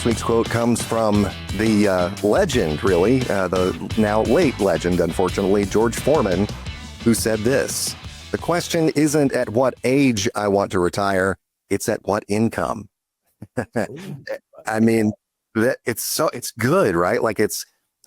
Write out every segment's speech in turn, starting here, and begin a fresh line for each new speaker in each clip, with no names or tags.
This week's quote comes from the legend, really, the now late legend, unfortunately, George Foreman, who said this: "The question isn't at what age I want to retire, it's at what income." I mean, it's good, right? Like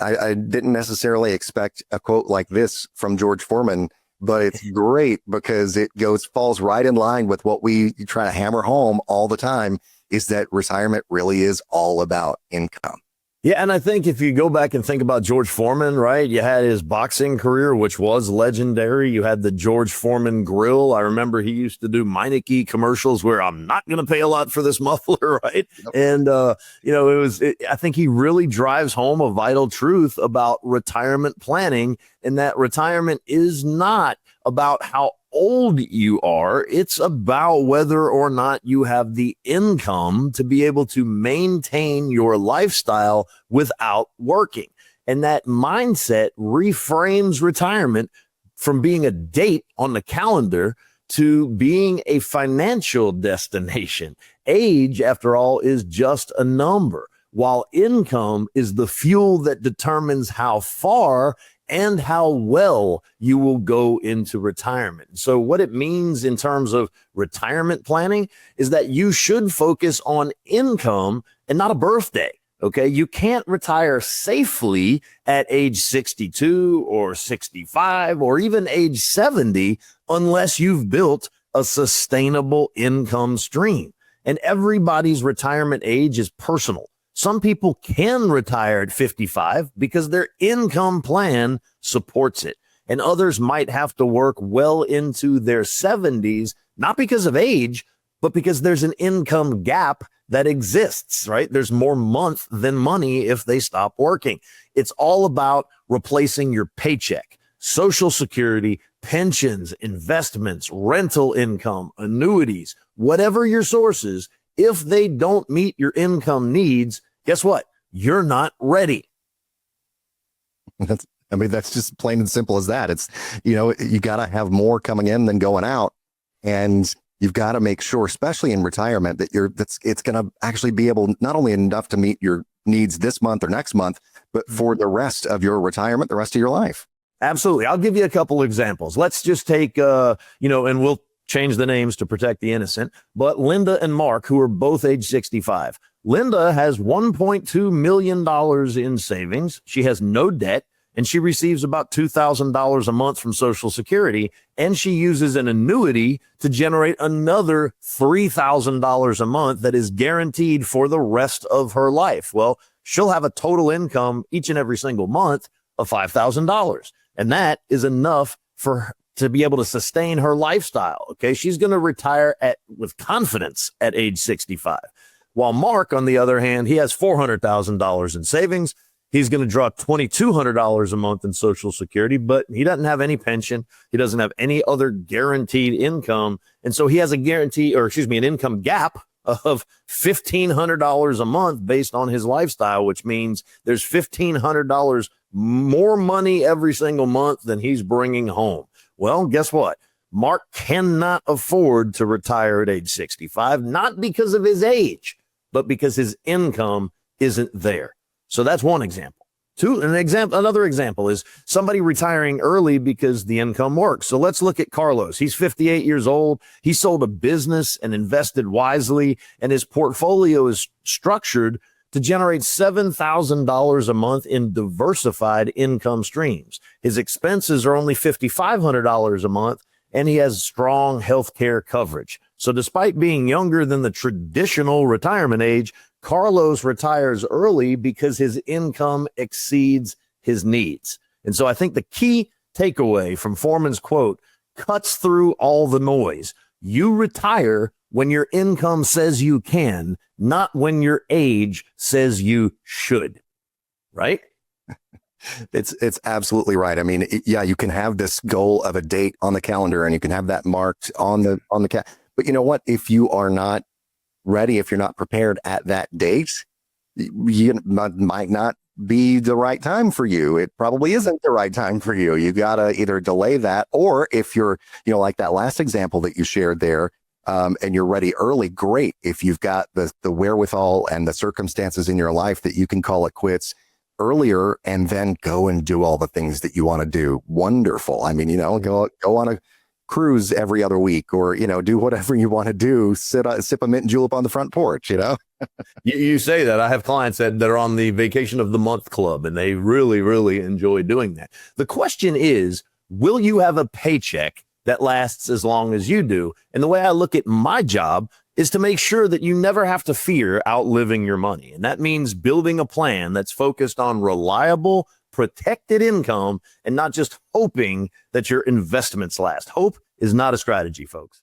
I didn't necessarily expect a quote like this from George Foreman, but it's great because it falls right in line with what we try to hammer home all the time, is that retirement really is all about income.
Yeah, and I think if you go back and think about George Foreman, right, you had his boxing career, which was legendary. You had the George Foreman grill. I remember he used to do Meineke commercials where I'm not going to pay a lot for this muffler, right? Yep. And, I think he really drives home a vital truth about retirement planning, and that retirement is not about how old you are. It's about whether or not you have the income to be able to maintain your lifestyle without working. And that mindset reframes retirement from being a date on the calendar to being a financial destination. Age, after all, is just a number, while income is the fuel that determines how far and how well you will go into retirement. So what it means in terms of retirement planning is that you should focus on income and not a birthday. Okay, you can't retire safely at age 62 or 65 or even age 70 unless you've built a sustainable income stream. And everybody's retirement age is personal. Some people can retire at 55 because their income plan supports it. And others might have to work well into their 70s, not because of age, but because there's an income gap that exists, right? There's more month than money if they stop working. It's all about replacing your paycheck, Social Security, pensions, investments, rental income, annuities, whatever your sources. If they don't meet your income needs, guess what? You're not ready.
That's just plain and simple as that. It's, you got to have more coming in than going out. And you've got to make sure, especially in retirement, that it's going to actually be able, not only enough to meet your needs this month or next month, but for the rest of your retirement, the rest of your life.
Absolutely. I'll give you a couple examples. Let's just take, and we'll change the names to protect the innocent, but Linda and Mark, who are both age 65. Linda has $1.2 million in savings. She has no debt, and she receives about $2,000 a month from Social Security, and she uses an annuity to generate another $3,000 a month that is guaranteed for the rest of her life. Well, she'll have a total income each and every single month of $5,000, and that is enough for her to be able to sustain her lifestyle. Okay, she's going to retire with confidence at age 65. While Mark, on the other hand, he has $400,000 in savings. He's going to draw $2,200 a month in Social Security, but he doesn't have any pension. He doesn't have any other guaranteed income. And so he has an income gap of $1,500 a month based on his lifestyle, which means there's $1,500 more money every single month than he's bringing home. Well, guess what? Mark cannot afford to retire at age 65, not because of his age, but because his income isn't there. So that's one example. Another example is somebody retiring early because the income works. So let's look at Carlos. He's 58 years old. He sold a business and invested wisely, and his portfolio is structured to generate $7,000 a month in diversified income streams. His expenses are only $5,500 a month, and he has strong health care coverage. So despite being younger than the traditional retirement age, Carlos retires early because his income exceeds his needs. And so I think the key takeaway from Foreman's quote cuts through all the noise. You retire when your income says you can, not when your age says you should. Right?
It's absolutely right. I mean, you can have this goal of a date on the calendar and you can have that marked on the but you know what? If you are not ready, if you're not prepared at that date, you might not be the right time for you. It probably isn't the right time for you. You got to either delay that, or if you're, like that last example that you shared there, and you're ready early, great. If you've got the wherewithal and the circumstances in your life that you can call it quits earlier and then go and do all the things that you want to do, wonderful. I mean, go on a cruise every other week, or do whatever you want to do. Sip a mint julep on the front porch.
You say that. I have clients that are on the vacation of the month club, and they really, really enjoy doing that. The question is, will you have a paycheck that lasts as long as you do? And the way I look at my job is to make sure that you never have to fear outliving your money. And that means building a plan that's focused on reliable, protected income and not just hoping that your investments last. Hope is not a strategy, folks.